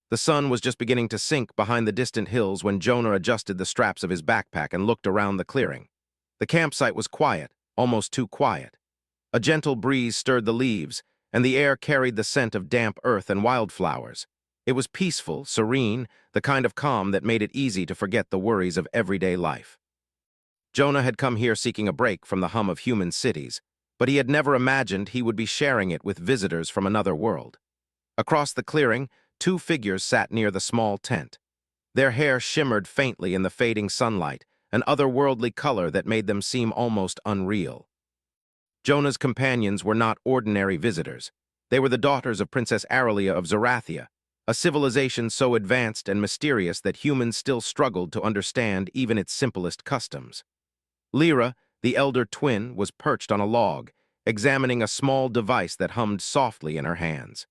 The sun was just beginning to sink behind the distant hills when Jonah adjusted the straps of his backpack and looked around the clearing. The campsite was quiet, almost too quiet. A gentle breeze stirred the leaves, and the air carried the scent of damp earth and wildflowers. It was peaceful, serene, the kind of calm that made it easy to forget the worries of everyday life. Jonah had come here seeking a break from the hum of human cities, but he had never imagined he would be sharing it with visitors from another world. Across the clearing, two figures sat near the small tent. Their hair shimmered faintly in the fading sunlight, an otherworldly color that made them seem almost unreal. Jonah's companions were not ordinary visitors. They were the daughters of Princess Aralia of Zarathia, a civilization so advanced and mysterious that humans still struggled to understand even its simplest customs. Lyra, the elder twin, was perched on a log, examining a small device that hummed softly in her hands.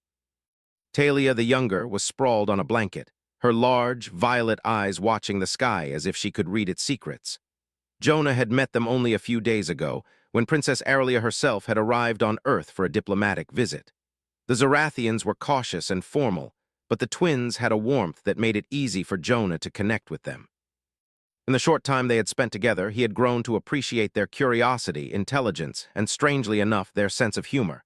Talia, the younger, was sprawled on a blanket, her large, violet eyes watching the sky as if she could read its secrets. Jonah had met them only a few days ago, when Princess Aralia herself had arrived on Earth for a diplomatic visit. The Zarathians were cautious and formal, but the twins had a warmth that made it easy for Jonah to connect with them. In the short time they had spent together, he had grown to appreciate their curiosity, intelligence, and strangely enough, their sense of humor.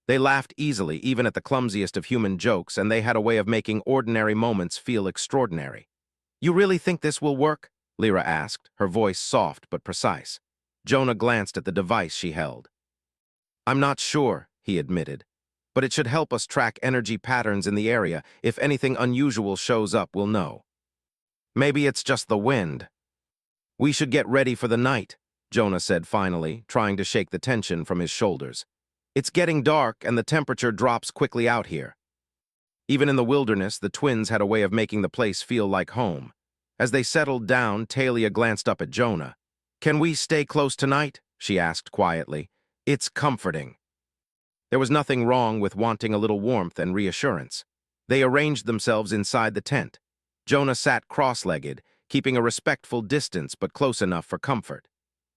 They laughed easily, even at the clumsiest of human jokes, and they had a way of making ordinary moments feel extraordinary. "You really think this will work?" Lyra asked, her voice soft but precise. Jonah glanced at the device she held. "I'm not sure," he admitted, "but it should help us track energy patterns in the area. If anything unusual shows up, we'll know." "Maybe it's just the wind." "We should get ready for the night," Jonah said finally, trying to shake the tension from his shoulders. "It's getting dark and the temperature drops quickly out here." Even in the wilderness, the twins had a way of making the place feel like home. As they settled down, Talia glanced up at Jonah. "Can we stay close tonight?" she asked quietly. "It's comforting." There was nothing wrong with wanting a little warmth and reassurance. They arranged themselves inside the tent. Jonah sat cross-legged, keeping a respectful distance but close enough for comfort.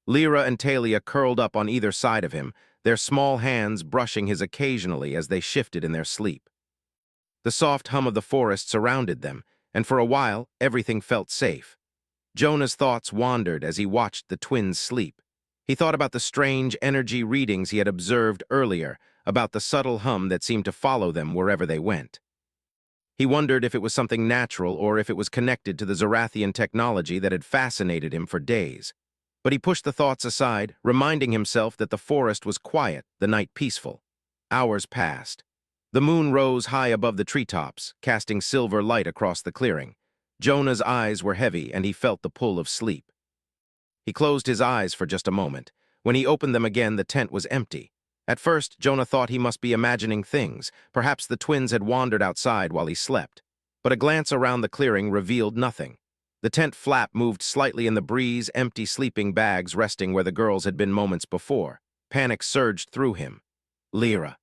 Lyra and Talia curled up on either side of him, their small hands brushing his occasionally as they shifted in their sleep. The soft hum of the forest surrounded them, and for a while, everything felt safe. Jonah's thoughts wandered as he watched the twins sleep. He thought about the strange energy readings he had observed earlier, about the subtle hum that seemed to follow them wherever they went. He wondered if it was something natural or if it was connected to the Zarathian technology that had fascinated him for days. But he pushed the thoughts aside, reminding himself that the forest was quiet, the night peaceful. Hours passed. The moon rose high above the treetops, casting silver light across the clearing. Jonah's eyes were heavy, and he felt the pull of sleep. He closed his eyes for just a moment. When he opened them again, the tent was empty. At first, Jonah thought he must be imagining things. Perhaps the twins had wandered outside while he slept. But a glance around the clearing revealed nothing. The tent flap moved slightly in the breeze, empty sleeping bags resting where the girls had been moments before. Panic surged through him. "Lyra."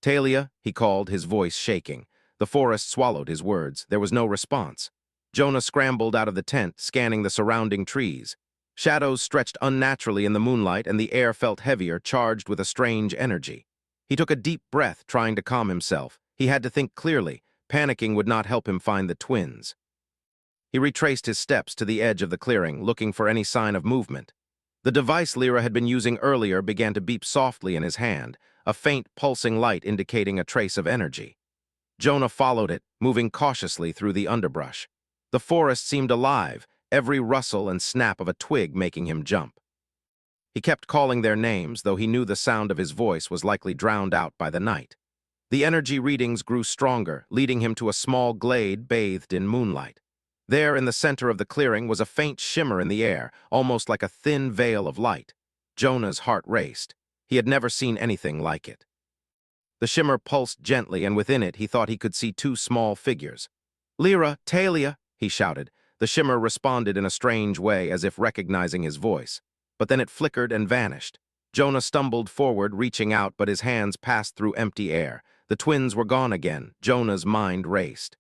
"Talia," he called, his voice shaking. The forest swallowed his words. There was no response. Jonah scrambled out of the tent, scanning the surrounding trees. Shadows stretched unnaturally in the moonlight, and the air felt heavier, charged with a strange energy. He took a deep breath, trying to calm himself. He had to think clearly. Panicking would not help him find the twins. He retraced his steps to the edge of the clearing, looking for any sign of movement. The device Lyra had been using earlier began to beep softly in his hand, a faint, pulsing light indicating a trace of energy. Jonah followed it, moving cautiously through the underbrush. The forest seemed alive, every rustle and snap of a twig making him jump. He kept calling their names, though he knew the sound of his voice was likely drowned out by the night. The energy readings grew stronger, leading him to a small glade bathed in moonlight. There, in the center of the clearing, was a faint shimmer in the air, almost like a thin veil of light. Jonah's heart raced. He had never seen anything like it. The shimmer pulsed gently, and within it he thought he could see two small figures. "Lyra, Talia," he shouted. The shimmer responded in a strange way, as if recognizing his voice. But then it flickered and vanished. Jonah stumbled forward, reaching out, but his hands passed through empty air. The twins were gone again. Jonah's mind raced.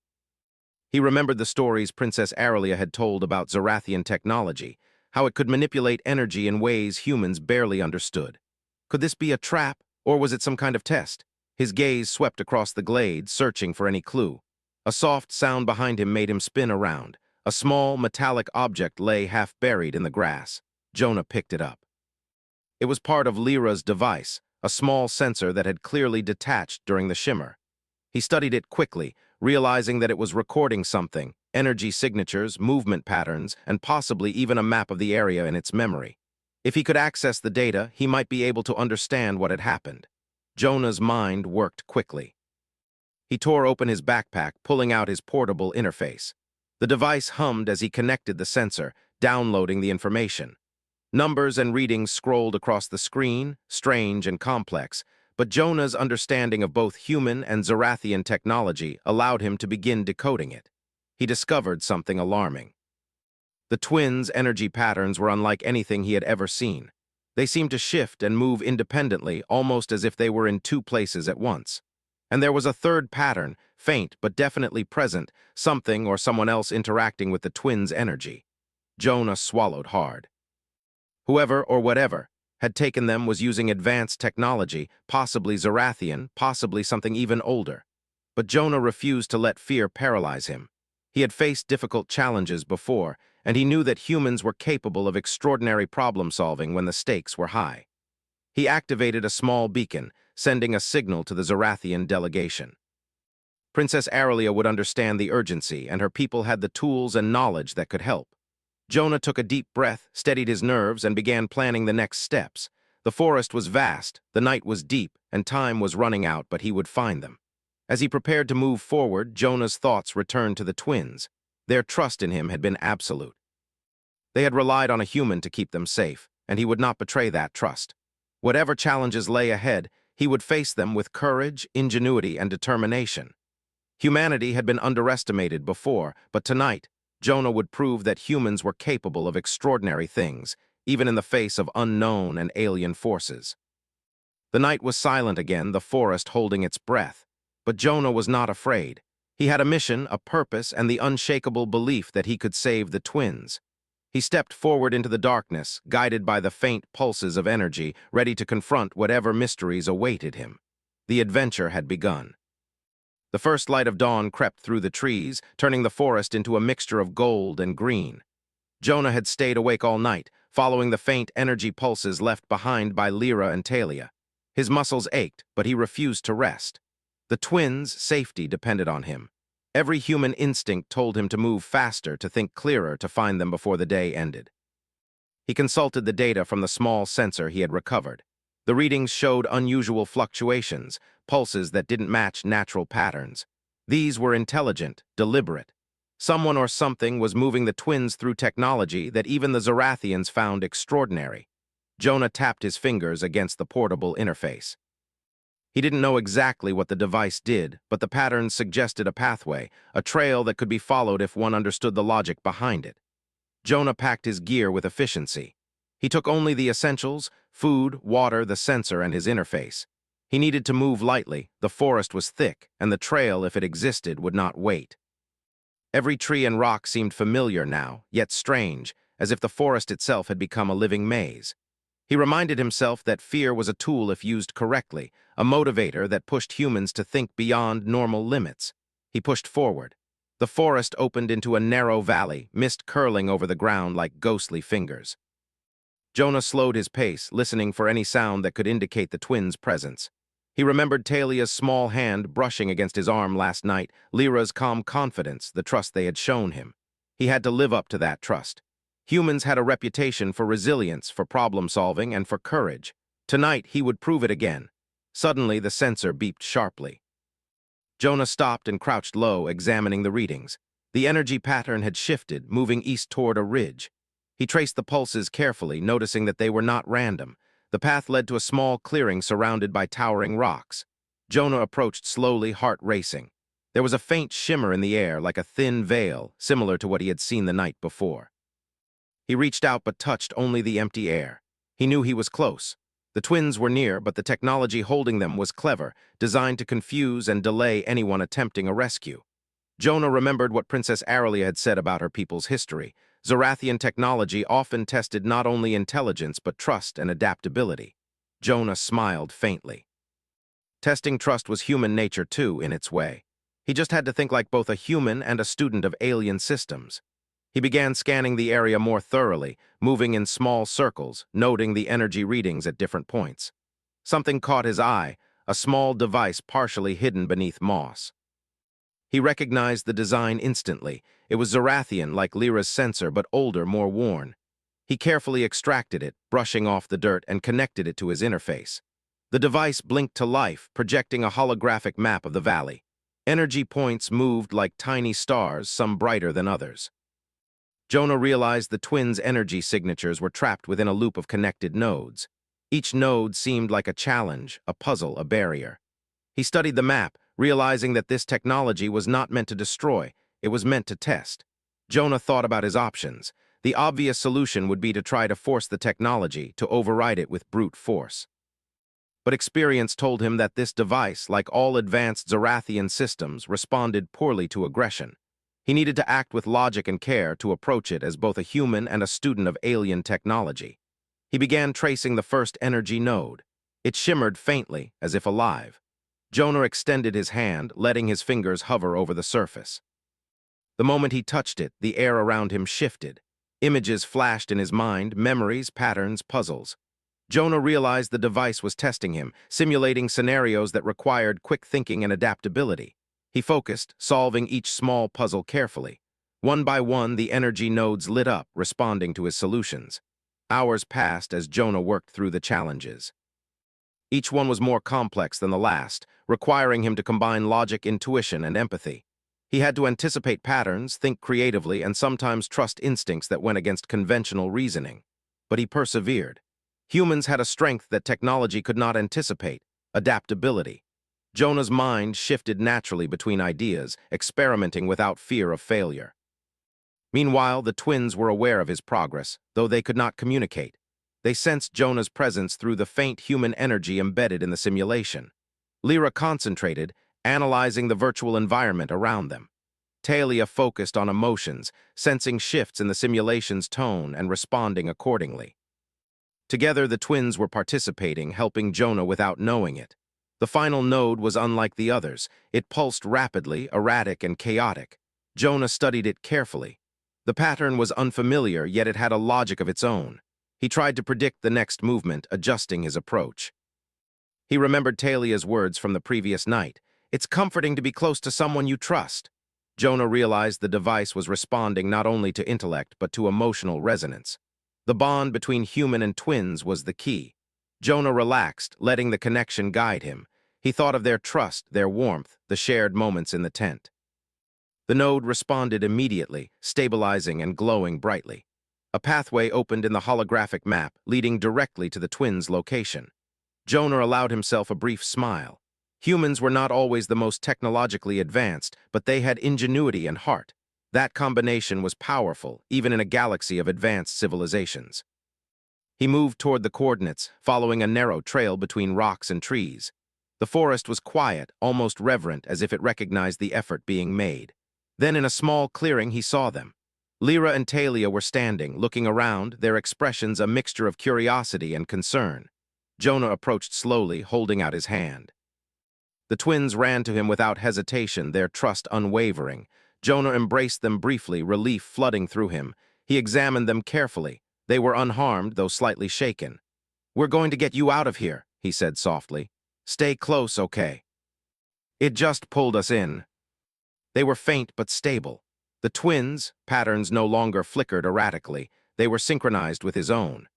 He remembered the stories Princess Aralia had told about Zarathian technology, how it could manipulate energy in ways humans barely understood. Could this be a trap, or was it some kind of test? His gaze swept across the glade, searching for any clue. A soft sound behind him made him spin around. A small, metallic object lay half buried in the grass. Jonah picked it up. It was part of Lyra's device, a small sensor that had clearly detached during the shimmer. He studied it quickly, realizing that it was recording something, energy signatures, movement patterns, and possibly even a map of the area in its memory. If he could access the data, he might be able to understand what had happened. Jonah's mind worked quickly. He tore open his backpack, pulling out his portable interface. The device hummed as he connected the sensor, downloading the information. Numbers and readings scrolled across the screen, strange and complex, but Jonah's understanding of both human and Zorathian technology allowed him to begin decoding it. He discovered something alarming. The twins' energy patterns were unlike anything he had ever seen. They seemed to shift and move independently, almost as if they were in two places at once. And there was a third pattern, faint but definitely present, something or someone else interacting with the twins' energy. Jonah swallowed hard. Whoever or whatever had taken them was using advanced technology, possibly Zorathian, possibly something even older. But Jonah refused to let fear paralyze him. He had faced difficult challenges before, and he knew that humans were capable of extraordinary problem-solving when the stakes were high. He activated a small beacon, sending a signal to the Zorathian delegation. Princess Aralia would understand the urgency, and her people had the tools and knowledge that could help. Jonah took a deep breath, steadied his nerves, and began planning the next steps. The forest was vast, the night was deep, and time was running out, but he would find them. As he prepared to move forward, Jonah's thoughts returned to the twins. Their trust in him had been absolute. They had relied on a human to keep them safe, and he would not betray that trust. Whatever challenges lay ahead, he would face them with courage, ingenuity, and determination. Humanity had been underestimated before, but tonight, Jonah would prove that humans were capable of extraordinary things, even in the face of unknown and alien forces. The night was silent again, the forest holding its breath. But Jonah was not afraid. He had a mission, a purpose, and the unshakable belief that he could save the twins. He stepped forward into the darkness, guided by the faint pulses of energy, ready to confront whatever mysteries awaited him. The adventure had begun. The first light of dawn crept through the trees, turning the forest into a mixture of gold and green. Jonah had stayed awake all night, following the faint energy pulses left behind by Lyra and Talia. His muscles ached, but he refused to rest. The twins' safety depended on him. Every human instinct told him to move faster, to think clearer, to find them before the day ended. He consulted the data from the small sensor he had recovered. The readings showed unusual fluctuations, pulses that didn't match natural patterns. These were intelligent, deliberate. Someone or something was moving the twins through technology that even the Zorathians found extraordinary. Jonah tapped his fingers against the portable interface. He didn't know exactly what the device did, but the patterns suggested a pathway, a trail that could be followed if one understood the logic behind it. Jonah packed his gear with efficiency. He took only the essentials: food, water, the sensor, and his interface. He needed to move lightly, the forest was thick, and the trail, if it existed, would not wait. Every tree and rock seemed familiar now, yet strange, as if the forest itself had become a living maze. He reminded himself that fear was a tool if used correctly, a motivator that pushed humans to think beyond normal limits. He pushed forward. The forest opened into a narrow valley, mist curling over the ground like ghostly fingers. Jonah slowed his pace, listening for any sound that could indicate the twins' presence. He remembered Talia's small hand brushing against his arm last night, Lyra's calm confidence, the trust they had shown him. He had to live up to that trust. Humans had a reputation for resilience, for problem-solving, and for courage. Tonight, he would prove it again. Suddenly, the sensor beeped sharply. Jonah stopped and crouched low, examining the readings. The energy pattern had shifted, moving east toward a ridge. He traced the pulses carefully, noticing that they were not random. The path led to a small clearing surrounded by towering rocks. Jonah approached slowly, heart racing. There was a faint shimmer in the air, like a thin veil, similar to what he had seen the night before. He reached out but touched only the empty air. He knew he was close. The twins were near, but the technology holding them was clever, designed to confuse and delay anyone attempting a rescue. Jonah remembered what Princess Aralia had said about her people's history. Zorathian technology often tested not only intelligence but trust and adaptability. Jonah smiled faintly. Testing trust was human nature too, in its way. He just had to think like both a human and a student of alien systems. He began scanning the area more thoroughly, moving in small circles, noting the energy readings at different points. Something caught his eye, a small device partially hidden beneath moss. He recognized the design instantly. It was Zorathian, like Lyra's sensor, but older, more worn. He carefully extracted it, brushing off the dirt, and connected it to his interface. The device blinked to life, projecting a holographic map of the valley. Energy points moved like tiny stars, some brighter than others. Jonah realized the twins' energy signatures were trapped within a loop of connected nodes. Each node seemed like a challenge, a puzzle, a barrier. He studied the map, realizing that this technology was not meant to destroy, it was meant to test. Jonah thought about his options. The obvious solution would be to try to force the technology, to override it with brute force. But experience told him that this device, like all advanced Zorathian systems, responded poorly to aggression. He needed to act with logic and care to approach it as both a human and a student of alien technology. He began tracing the first energy node. It shimmered faintly, as if alive. Jonah extended his hand, letting his fingers hover over the surface. The moment he touched it, the air around him shifted. Images flashed in his mind, memories, patterns, puzzles. Jonah realized the device was testing him, simulating scenarios that required quick thinking and adaptability. He focused, solving each small puzzle carefully. One by one, the energy nodes lit up, responding to his solutions. Hours passed as Jonah worked through the challenges. Each one was more complex than the last, requiring him to combine logic, intuition, and empathy. He had to anticipate patterns, think creatively, and sometimes trust instincts that went against conventional reasoning. But he persevered. Humans had a strength that technology could not anticipate: adaptability. Jonah's mind shifted naturally between ideas, experimenting without fear of failure. Meanwhile, the twins were aware of his progress, though they could not communicate. They sensed Jonah's presence through the faint human energy embedded in the simulation. Lyra concentrated, analyzing the virtual environment around them. Talia focused on emotions, sensing shifts in the simulation's tone and responding accordingly. Together, the twins were participating, helping Jonah without knowing it. The final node was unlike the others. It pulsed rapidly, erratic and chaotic. Jonah studied it carefully. The pattern was unfamiliar, yet it had a logic of its own. He tried to predict the next movement, adjusting his approach. He remembered Talia's words from the previous night. "It's comforting to be close to someone you trust." Jonah realized the device was responding not only to intellect, but to emotional resonance. The bond between human and twins was the key. Jonah relaxed, letting the connection guide him. He thought of their trust, their warmth, the shared moments in the tent. The node responded immediately, stabilizing and glowing brightly. A pathway opened in the holographic map, leading directly to the twins' location. Jonah allowed himself a brief smile. Humans were not always the most technologically advanced, but they had ingenuity and heart. That combination was powerful, even in a galaxy of advanced civilizations. He moved toward the coordinates, following a narrow trail between rocks and trees. The forest was quiet, almost reverent, as if it recognized the effort being made. Then in a small clearing he saw them. Lyra and Talia were standing, looking around, their expressions a mixture of curiosity and concern. Jonah approached slowly, holding out his hand. The twins ran to him without hesitation, their trust unwavering. Jonah embraced them briefly, relief flooding through him. He examined them carefully. They were unharmed, though slightly shaken. "We're going to get you out of here," he said softly. "Stay close, okay?" It just pulled us in. They were faint but stable. The twins' patterns no longer flickered erratically. They were synchronized with his own.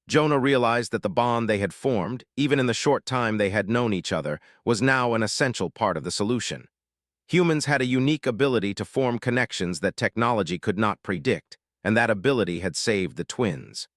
Jonah realized that the bond they had formed, even in the short time they had known each other, was now an essential part of the solution. Humans had a unique ability to form connections that technology could not predict, and that ability had saved the twins.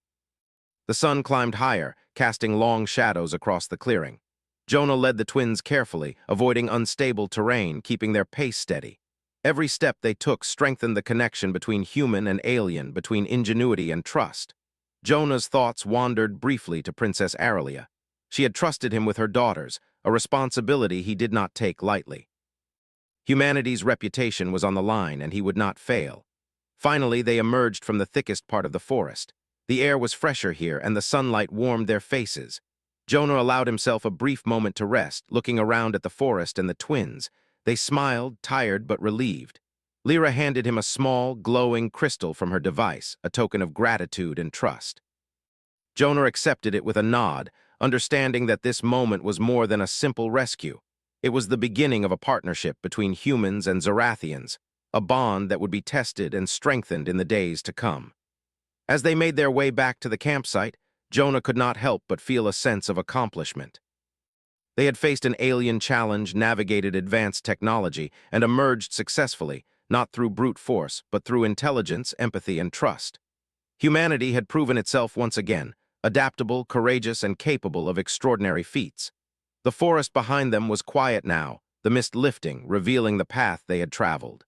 The sun climbed higher, casting long shadows across the clearing. Jonah led the twins carefully, avoiding unstable terrain, keeping their pace steady. Every step they took strengthened the connection between human and alien, between ingenuity and trust. Jonah's thoughts wandered briefly to Princess Aurelia. She had trusted him with her daughters, a responsibility he did not take lightly. Humanity's reputation was on the line, and he would not fail. Finally, they emerged from the thickest part of the forest. The air was fresher here, and the sunlight warmed their faces. Jonah allowed himself a brief moment to rest, looking around at the forest and the twins. They smiled, tired but relieved. Lyra handed him a small, glowing crystal from her device, a token of gratitude and trust. Jonah accepted it with a nod, understanding that this moment was more than a simple rescue. It was the beginning of a partnership between humans and Zorathians, a bond that would be tested and strengthened in the days to come. As they made their way back to the campsite, Jonah could not help but feel a sense of accomplishment. They had faced an alien challenge, navigated advanced technology, and emerged successfully, not through brute force, but through intelligence, empathy, and trust. Humanity had proven itself once again, adaptable, courageous, and capable of extraordinary feats. The forest behind them was quiet now, the mist lifting, revealing the path they had traveled.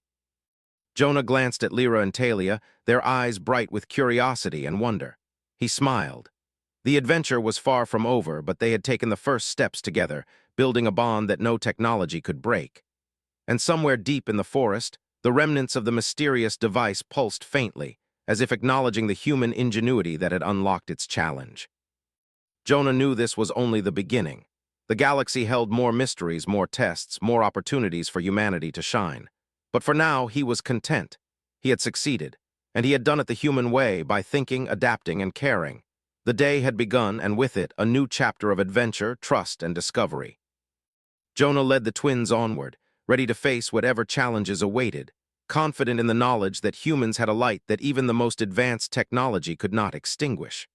Jonah glanced at Lyra and Talia, their eyes bright with curiosity and wonder. He smiled. The adventure was far from over, but they had taken the first steps together, building a bond that no technology could break. And somewhere deep in the forest, the remnants of the mysterious device pulsed faintly, as if acknowledging the human ingenuity that had unlocked its challenge. Jonah knew this was only the beginning. The galaxy held more mysteries, more tests, more opportunities for humanity to shine. But for now, he was content. He had succeeded, and he had done it the human way by thinking, adapting, and caring. The day had begun, and with it, a new chapter of adventure, trust, and discovery. Jonah led the twins onward, ready to face whatever challenges awaited, confident in the knowledge that humans had a light that even the most advanced technology could not extinguish.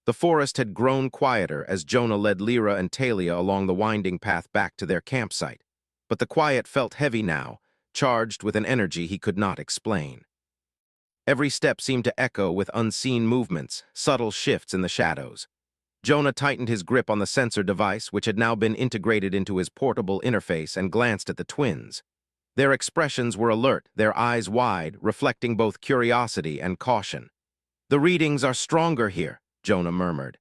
The forest had grown quieter as Jonah led Lyra and Talia along the winding path back to their campsite. But the quiet felt heavy now, charged with an energy he could not explain. Every step seemed to echo with unseen movements, subtle shifts in the shadows. Jonah tightened his grip on the sensor device, which had now been integrated into his portable interface, and glanced at the twins. Their expressions were alert, their eyes wide, reflecting both curiosity and caution. "The readings are stronger here," Jonah murmured.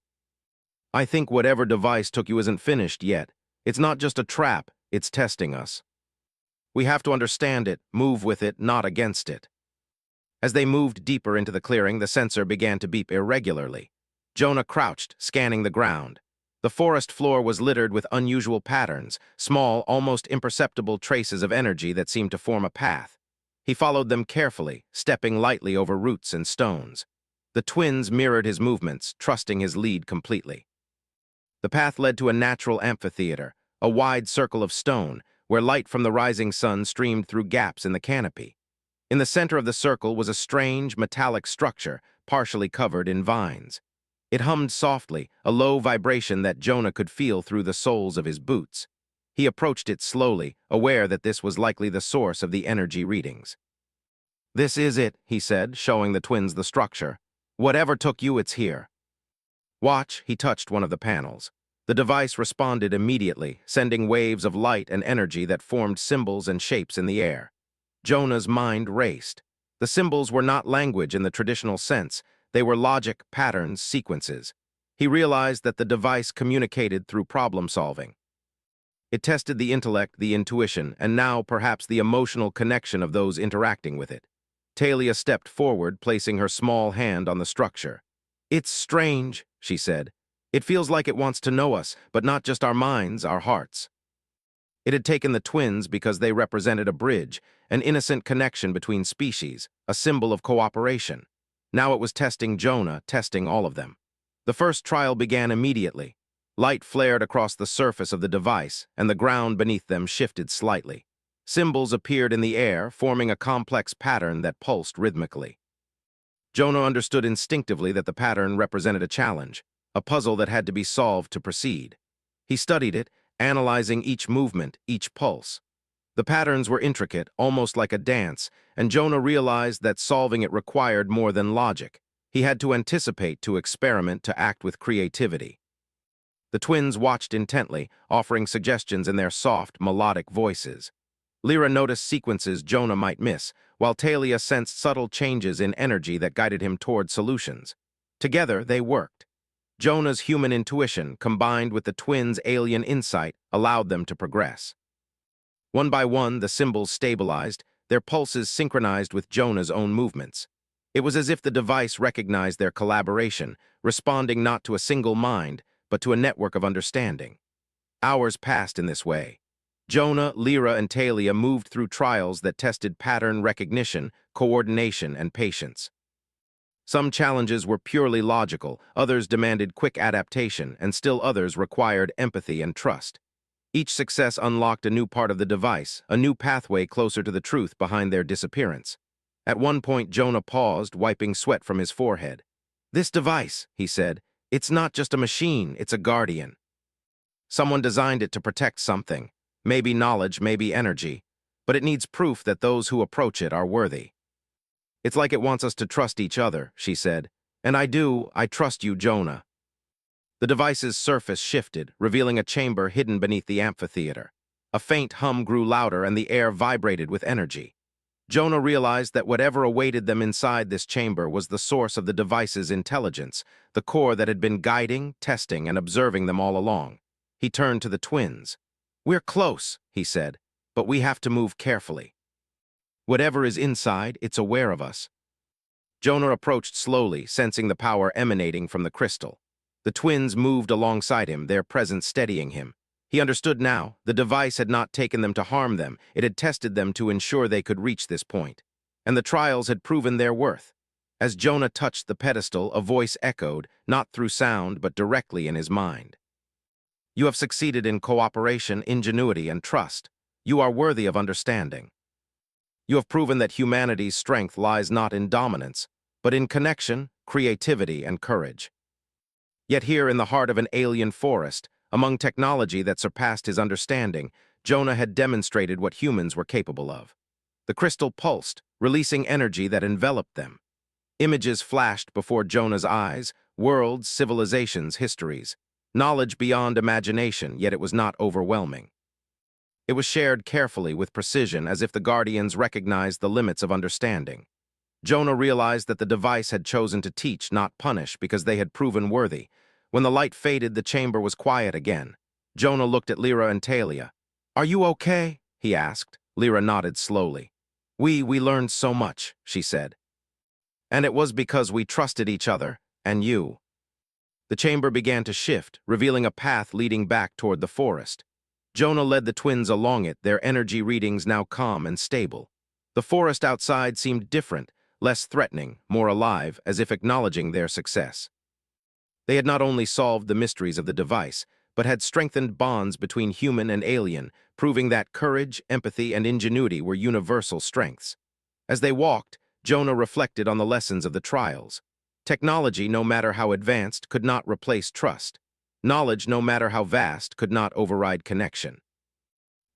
"I think whatever device took you isn't finished yet. It's not just a trap, it's testing us. We have to understand it, move with it, not against it." As they moved deeper into the clearing, the sensor began to beep irregularly. Jonah crouched, scanning the ground. The forest floor was littered with unusual patterns, small, almost imperceptible traces of energy that seemed to form a path. He followed them carefully, stepping lightly over roots and stones. The twins mirrored his movements, trusting his lead completely. The path led to a natural amphitheater, a wide circle of stone, where light from the rising sun streamed through gaps in the canopy. In the center of the circle was a strange, metallic structure, partially covered in vines. It hummed softly, a low vibration that Jonah could feel through the soles of his boots. He approached it slowly, aware that this was likely the source of the energy readings. "This is it," he said, showing the twins the structure. "Whatever took you, it's here." "Watch," he touched one of the panels. The device responded immediately, sending waves of light and energy that formed symbols and shapes in the air. Jonah's mind raced. The symbols were not language in the traditional sense. They were logic, patterns, sequences. He realized that the device communicated through problem-solving. It tested the intellect, the intuition, and now perhaps the emotional connection of those interacting with it. Talia stepped forward, placing her small hand on the structure. "It's strange," she said. "It feels like it wants to know us, but not just our minds, our hearts." It had taken the twins because they represented a bridge, an innocent connection between species, a symbol of cooperation. Now it was testing Jonah, testing all of them. The first trial began immediately. Light flared across the surface of the device, and the ground beneath them shifted slightly. Symbols appeared in the air, forming a complex pattern that pulsed rhythmically. Jonah understood instinctively that the pattern represented a challenge, a puzzle that had to be solved to proceed. He studied it, analyzing each movement, each pulse. The patterns were intricate, almost like a dance, and Jonah realized that solving it required more than logic. He had to anticipate, to experiment, to act with creativity. The twins watched intently, offering suggestions in their soft, melodic voices. Lyra noticed sequences Jonah might miss, while Talia sensed subtle changes in energy that guided him toward solutions. Together, they worked. Jonah's human intuition, combined with the twins' alien insight, allowed them to progress. One by one, the symbols stabilized, their pulses synchronized with Jonah's own movements. It was as if the device recognized their collaboration, responding not to a single mind, but to a network of understanding. Hours passed in this way. Jonah, Lyra, and Talia moved through trials that tested pattern recognition, coordination, and patience. Some challenges were purely logical, others demanded quick adaptation, and still others required empathy and trust. Each success unlocked a new part of the device, a new pathway closer to the truth behind their disappearance. At one point, Jonah paused, wiping sweat from his forehead. "This device," he said, "it's not just a machine, it's a guardian. Someone designed it to protect something, maybe knowledge, maybe energy, but it needs proof that those who approach it are worthy. It's like it wants us to trust each other," she said. "And I trust you, Jonah." The device's surface shifted, revealing a chamber hidden beneath the amphitheater. A faint hum grew louder and the air vibrated with energy. Jonah realized that whatever awaited them inside this chamber was the source of the device's intelligence, the core that had been guiding, testing, and observing them all along. He turned to the twins. "We're close," he said, "but we have to move carefully. Whatever is inside, it's aware of us." Jonah approached slowly, sensing the power emanating from the crystal. The twins moved alongside him, their presence steadying him. He understood now, the device had not taken them to harm them, it had tested them to ensure they could reach this point. And the trials had proven their worth. As Jonah touched the pedestal, a voice echoed, not through sound, but directly in his mind. "You have succeeded in cooperation, ingenuity, and trust. You are worthy of understanding. You have proven that humanity's strength lies not in dominance, but in connection, creativity, and courage." Yet here in the heart of an alien forest, among technology that surpassed his understanding, Jonah had demonstrated what humans were capable of. The crystal pulsed, releasing energy that enveloped them. Images flashed before Jonah's eyes, worlds, civilizations, histories. Knowledge beyond imagination, yet it was not overwhelming. It was shared carefully with precision, as if the Guardians recognized the limits of understanding. Jonah realized that the device had chosen to teach, not punish, because they had proven worthy. When the light faded, the chamber was quiet again. Jonah looked at Lyra and Talia. "Are you okay?" he asked. Lyra nodded slowly. We learned so much," she said. "And it was because we trusted each other, and you." The chamber began to shift, revealing a path leading back toward the forest. Jonah led the twins along it, their energy readings now calm and stable. The forest outside seemed different, less threatening, more alive, as if acknowledging their success. They had not only solved the mysteries of the device, but had strengthened bonds between human and alien, proving that courage, empathy, and ingenuity were universal strengths. As they walked, Jonah reflected on the lessons of the trials. Technology, no matter how advanced, could not replace trust. Knowledge, no matter how vast, could not override connection.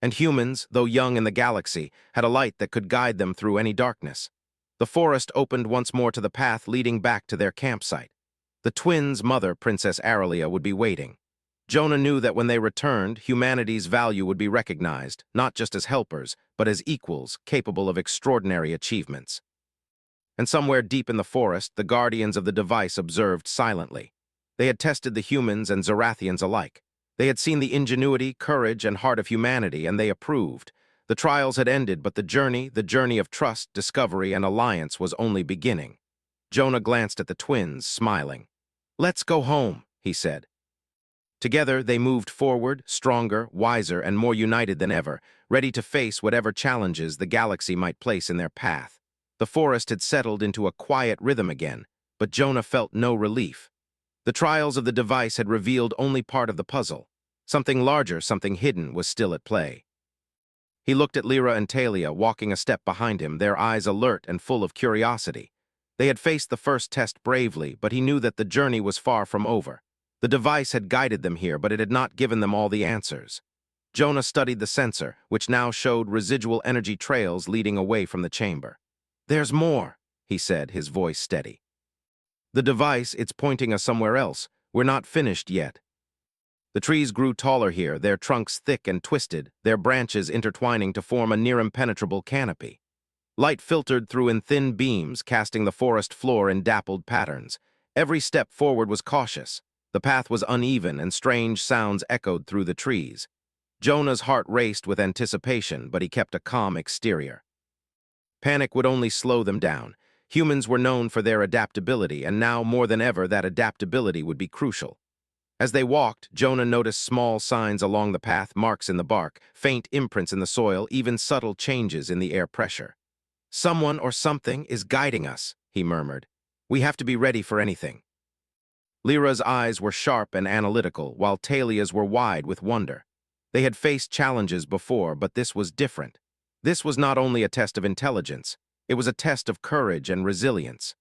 And humans, though young in the galaxy, had a light that could guide them through any darkness. The forest opened once more to the path leading back to their campsite. The twins' mother, Princess Aralia, would be waiting. Jonah knew that when they returned, humanity's value would be recognized, not just as helpers, but as equals, capable of extraordinary achievements. And somewhere deep in the forest, the guardians of the device observed silently. They had tested the humans and Zorathians alike. They had seen the ingenuity, courage, and heart of humanity, and they approved. The trials had ended, but the journey of trust, discovery, and alliance was only beginning. Jonah glanced at the twins, smiling. "Let's go home," he said. Together, they moved forward, stronger, wiser, and more united than ever, ready to face whatever challenges the galaxy might place in their path. The forest had settled into a quiet rhythm again, but Jonah felt no relief. The trials of the device had revealed only part of the puzzle. Something larger, something hidden, was still at play. He looked at Lyra and Talia, walking a step behind him, their eyes alert and full of curiosity. They had faced the first test bravely, but he knew that the journey was far from over. The device had guided them here, but it had not given them all the answers. Jonah studied the sensor, which now showed residual energy trails leading away from the chamber. "There's more," he said, his voice steady. "The device, it's pointing us somewhere else. We're not finished yet." The trees grew taller here, their trunks thick and twisted, their branches intertwining to form a near-impenetrable canopy. Light filtered through in thin beams, casting the forest floor in dappled patterns. Every step forward was cautious. The path was uneven, and strange sounds echoed through the trees. Jonah's heart raced with anticipation, but he kept a calm exterior. Panic would only slow them down. Humans were known for their adaptability, and now more than ever that adaptability would be crucial. As they walked, Jonah noticed small signs along the path, marks in the bark, faint imprints in the soil, even subtle changes in the air pressure. "Someone or something is guiding us," he murmured. "We have to be ready for anything." Lyra's eyes were sharp and analytical, while Talia's were wide with wonder. They had faced challenges before, but this was different. This was not only a test of intelligence, it was a test of courage and resilience.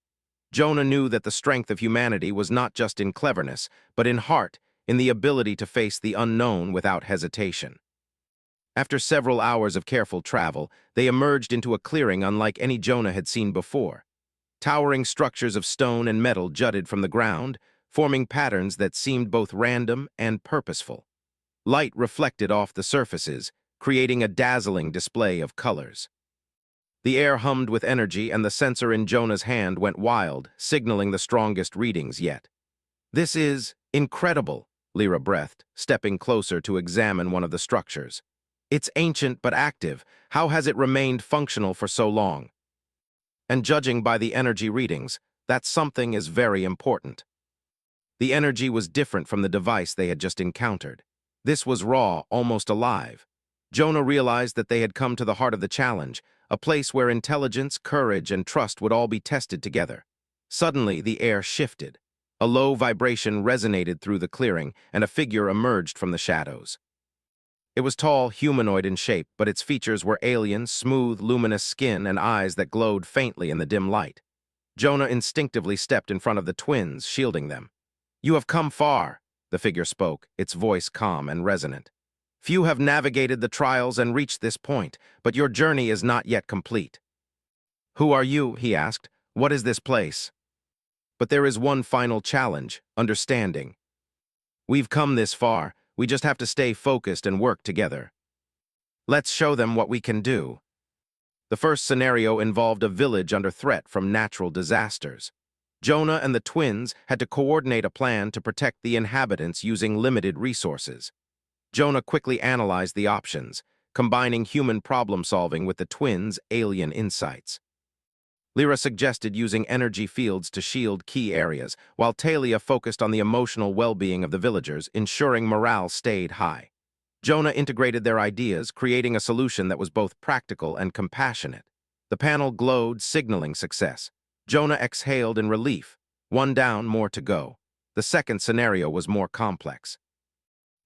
Jonah knew that the strength of humanity was not just in cleverness, but in heart, in the ability to face the unknown without hesitation. After several hours of careful travel, they emerged into a clearing unlike any Jonah had seen before. Towering structures of stone and metal jutted from the ground, forming patterns that seemed both random and purposeful. Light reflected off the surfaces, creating a dazzling display of colors. The air hummed with energy, and the sensor in Jonah's hand went wild, signaling the strongest readings yet. "This is incredible," Lyra breathed, stepping closer to examine one of the structures. "It's ancient but active. How has it remained functional for so long?" And judging by the energy readings, that something is very important. The energy was different from the device they had just encountered. This was raw, almost alive. Jonah realized that they had come to the heart of the challenge, a place where intelligence, courage, and trust would all be tested together. Suddenly, the air shifted. A low vibration resonated through the clearing, and a figure emerged from the shadows. It was tall, humanoid in shape, but its features were alien, smooth, luminous skin and eyes that glowed faintly in the dim light. Jonah instinctively stepped in front of the twins, shielding them. "You have come far," the figure spoke, its voice calm and resonant. "Few have navigated the trials and reached this point, but your journey is not yet complete." "Who are you?" he asked. "What is this place?" "But there is one final challenge: understanding. We've come this far, we just have to stay focused and work together. Let's show them what we can do." The first scenario involved a village under threat from natural disasters. Jonah and the twins had to coordinate a plan to protect the inhabitants using limited resources. Jonah quickly analyzed the options, combining human problem-solving with the twins' alien insights. Lyra suggested using energy fields to shield key areas, while Talia focused on the emotional well-being of the villagers, ensuring morale stayed high. Jonah integrated their ideas, creating a solution that was both practical and compassionate. The panel glowed, signaling success. Jonah exhaled in relief. One down, more to go. The second scenario was more complex.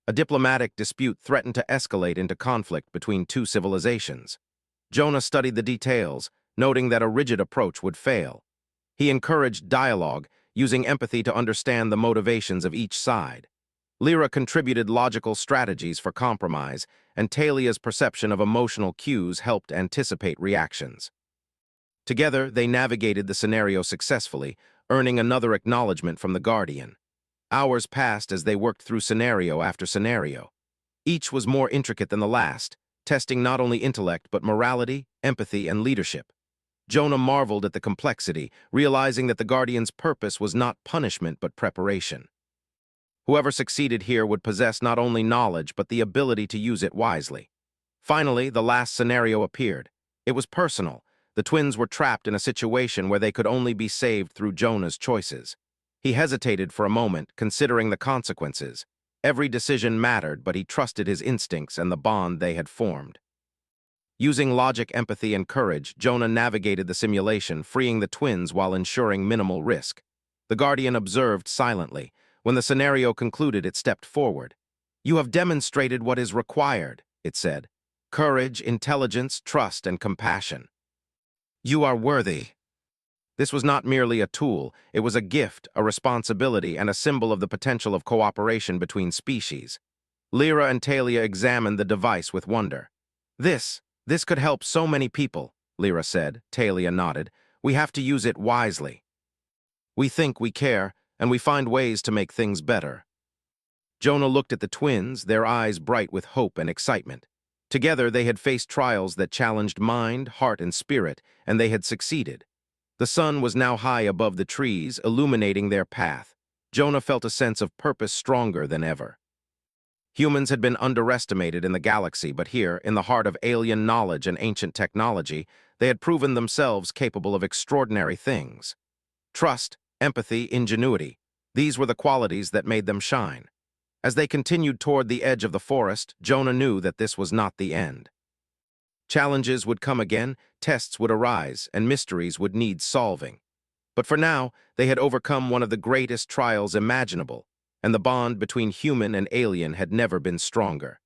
A diplomatic dispute threatened to escalate into conflict between two civilizations. Jonah studied the details, noting that a rigid approach would fail. He encouraged dialogue, using empathy to understand the motivations of each side. Lyra contributed logical strategies for compromise, and Talia's perception of emotional cues helped anticipate reactions. Together, they navigated the scenario successfully, earning another acknowledgement from the Guardian. Hours passed as they worked through scenario after scenario. Each was more intricate than the last, testing not only intellect but morality, empathy, and leadership. Jonah marveled at the complexity, realizing that the Guardian's purpose was not punishment but preparation. Whoever succeeded here would possess not only knowledge but the ability to use it wisely. Finally, the last scenario appeared. It was personal. The twins were trapped in a situation where they could only be saved through Jonah's choices. He hesitated for a moment, considering the consequences. Every decision mattered, but he trusted his instincts and the bond they had formed. Using logic, empathy, and courage, Jonah navigated the simulation, freeing the twins while ensuring minimal risk. The Guardian observed silently. When the scenario concluded, it stepped forward. "You have demonstrated what is required," it said. "Courage, intelligence, trust, and compassion. You are worthy." This was not merely a tool, it was a gift, a responsibility, and a symbol of the potential of cooperation between species. Lyra and Talia examined the device with wonder. This could help so many people," Lyra said. Talia nodded. "We have to use it wisely. We think, we care, and we find ways to make things better." Jonah looked at the twins, their eyes bright with hope and excitement. Together, they had faced trials that challenged mind, heart, and spirit, and they had succeeded. The sun was now high above the trees, illuminating their path. Jonah felt a sense of purpose stronger than ever. Humans had been underestimated in the galaxy, but here, in the heart of alien knowledge and ancient technology, they had proven themselves capable of extraordinary things. Trust, empathy, ingenuity, these were the qualities that made them shine. As they continued toward the edge of the forest, Jonah knew that this was not the end. Challenges would come again, tests would arise, and mysteries would need solving. But for now, they had overcome one of the greatest trials imaginable, and the bond between human and alien had never been stronger.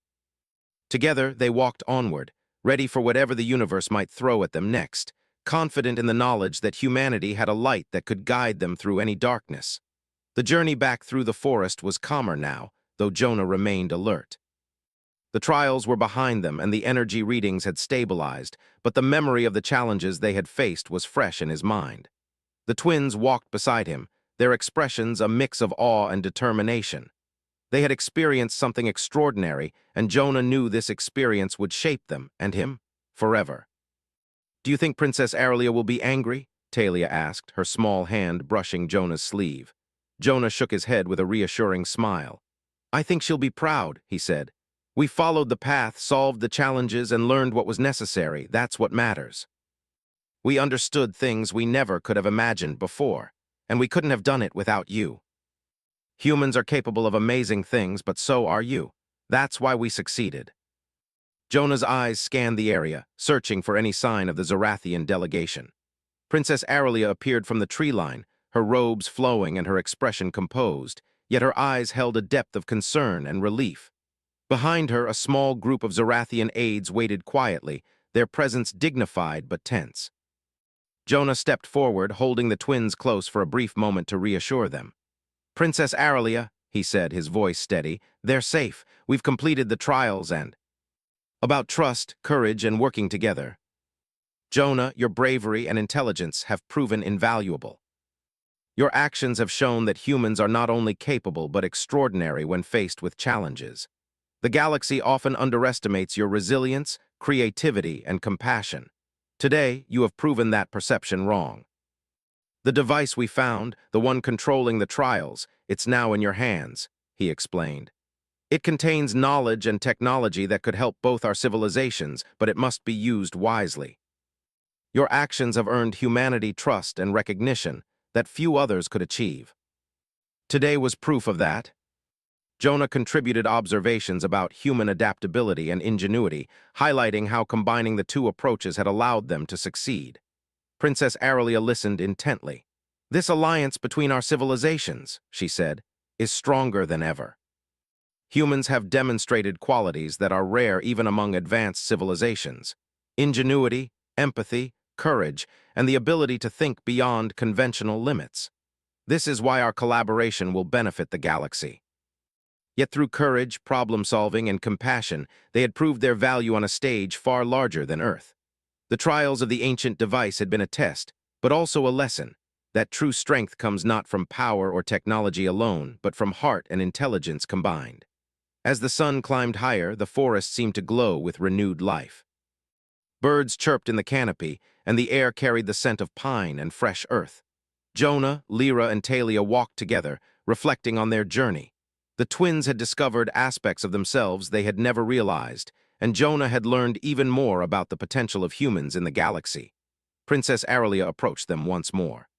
Together, they walked onward, ready for whatever the universe might throw at them next, confident in the knowledge that humanity had a light that could guide them through any darkness. The journey back through the forest was calmer now, though Jonah remained alert. The trials were behind them and the energy readings had stabilized, but the memory of the challenges they had faced was fresh in his mind. The twins walked beside him, their expressions a mix of awe and determination. They had experienced something extraordinary, and Jonah knew this experience would shape them, and him, forever. "Do you think Princess Aralia will be angry?" Talia asked, her small hand brushing Jonah's sleeve. Jonah shook his head with a reassuring smile. "I think she'll be proud," he said. "We followed the path, solved the challenges, and learned what was necessary. That's what matters. We understood things we never could have imagined before, and we couldn't have done it without you. Humans are capable of amazing things, but so are you. That's why we succeeded." Jonah's eyes scanned the area, searching for any sign of the Zorathian delegation. Princess Aralia appeared from the tree line, her robes flowing and her expression composed, yet her eyes held a depth of concern and relief. Behind her, a small group of Zorathian aides waited quietly, their presence dignified but tense. Jonah stepped forward, holding the twins close for a brief moment to reassure them. "Princess Aralia," he said, his voice steady, "they're safe. We've completed the trials and—" "About trust, courage, and working together. Jonah, your bravery and intelligence have proven invaluable. Your actions have shown that humans are not only capable but extraordinary when faced with challenges. The galaxy often underestimates your resilience, creativity, and compassion. Today, you have proven that perception wrong. The device we found, the one controlling the trials, it's now in your hands," he explained. "It contains knowledge and technology that could help both our civilizations, but it must be used wisely. Your actions have earned humanity trust and recognition that few others could achieve. Today was proof of that." Jonah contributed observations about human adaptability and ingenuity, highlighting how combining the two approaches had allowed them to succeed. Princess Aralia listened intently. "This alliance between our civilizations," she said, "is stronger than ever. Humans have demonstrated qualities that are rare even among advanced civilizations: ingenuity, empathy, courage, and the ability to think beyond conventional limits. This is why our collaboration will benefit the galaxy." Yet through courage, problem-solving, and compassion, they had proved their value on a stage far larger than Earth. The trials of the ancient device had been a test, but also a lesson, that true strength comes not from power or technology alone, but from heart and intelligence combined. As the sun climbed higher, the forest seemed to glow with renewed life. Birds chirped in the canopy, and the air carried the scent of pine and fresh earth. Jonah, Lyra, and Talia walked together, reflecting on their journey. The twins had discovered aspects of themselves they had never realized, and Jonah had learned even more about the potential of humans in the galaxy. Princess Aralia approached them once more.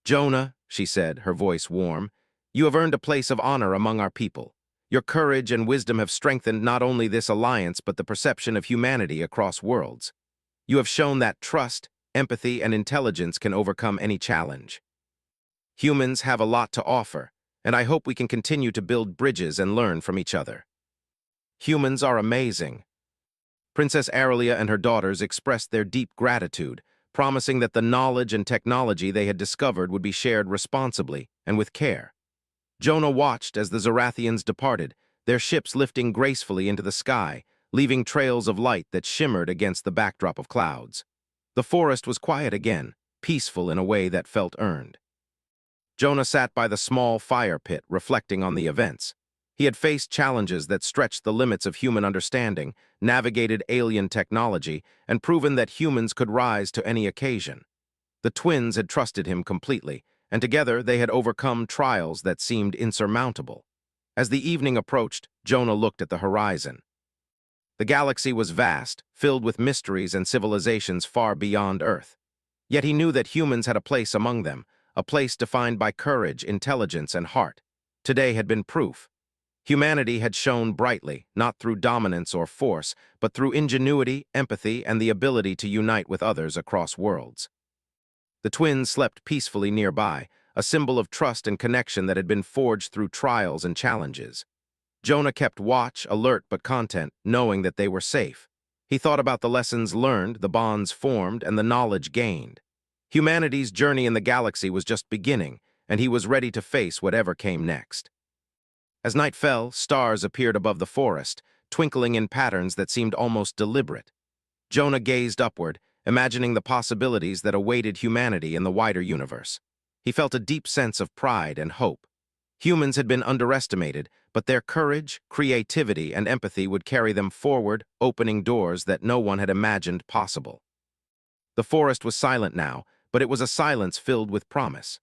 "Jonah," she said, her voice warm, "you have earned a place of honor among our people. Your courage and wisdom have strengthened not only this alliance but the perception of humanity across worlds. You have shown that trust, empathy, and intelligence can overcome any challenge. Humans have a lot to offer, and I hope we can continue to build bridges and learn from each other. Humans are amazing." Princess Aralia and her daughters expressed their deep gratitude, promising that the knowledge and technology they had discovered would be shared responsibly and with care. Jonah watched as the Zorathians departed, their ships lifting gracefully into the sky, leaving trails of light that shimmered against the backdrop of clouds. The forest was quiet again, peaceful in a way that felt earned. Jonah sat by the small fire pit, reflecting on the events. He had faced challenges that stretched the limits of human understanding, navigated alien technology, and proven that humans could rise to any occasion. The twins had trusted him completely, and together they had overcome trials that seemed insurmountable. As the evening approached, Jonah looked at the horizon. The galaxy was vast, filled with mysteries and civilizations far beyond Earth. Yet he knew that humans had a place among them, a place defined by courage, intelligence, and heart. Today had been proof. Humanity had shone brightly, not through dominance or force, but through ingenuity, empathy, and the ability to unite with others across worlds. The twins slept peacefully nearby, a symbol of trust and connection that had been forged through trials and challenges. Jonah kept watch, alert but content, knowing that they were safe. He thought about the lessons learned, the bonds formed, and the knowledge gained. Humanity's journey in the galaxy was just beginning, and he was ready to face whatever came next. As night fell, stars appeared above the forest, twinkling in patterns that seemed almost deliberate. Jonah gazed upward, imagining the possibilities that awaited humanity in the wider universe. He felt a deep sense of pride and hope. Humans had been underestimated, but their courage, creativity, and empathy would carry them forward, opening doors that no one had imagined possible. The forest was silent now, but it was a silence filled with promise.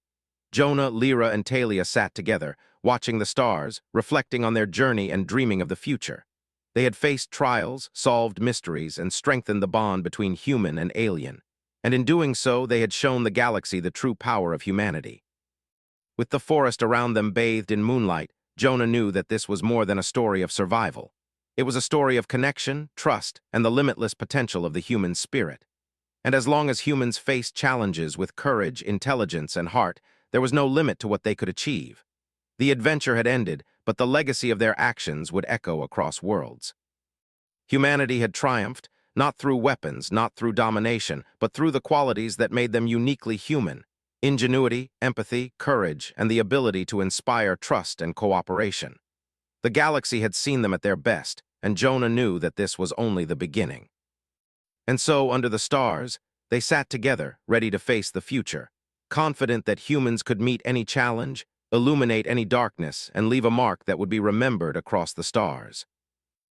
Jonah, Lyra, and Talia sat together, watching the stars, reflecting on their journey and dreaming of the future. They had faced trials, solved mysteries, and strengthened the bond between human and alien. And in doing so, they had shown the galaxy the true power of humanity. With the forest around them bathed in moonlight, Jonah knew that this was more than a story of survival. It was a story of connection, trust, and the limitless potential of the human spirit. And as long as humans faced challenges with courage, intelligence, and heart, there was no limit to what they could achieve. The adventure had ended, but the legacy of their actions would echo across worlds. Humanity had triumphed, not through weapons, not through domination, but through the qualities that made them uniquely human: ingenuity, empathy, courage, and the ability to inspire trust and cooperation. The galaxy had seen them at their best, and Jonah knew that this was only the beginning. And so, under the stars, they sat together, ready to face the future, confident that humans could meet any challenge, illuminate any darkness, and leave a mark that would be remembered across the stars.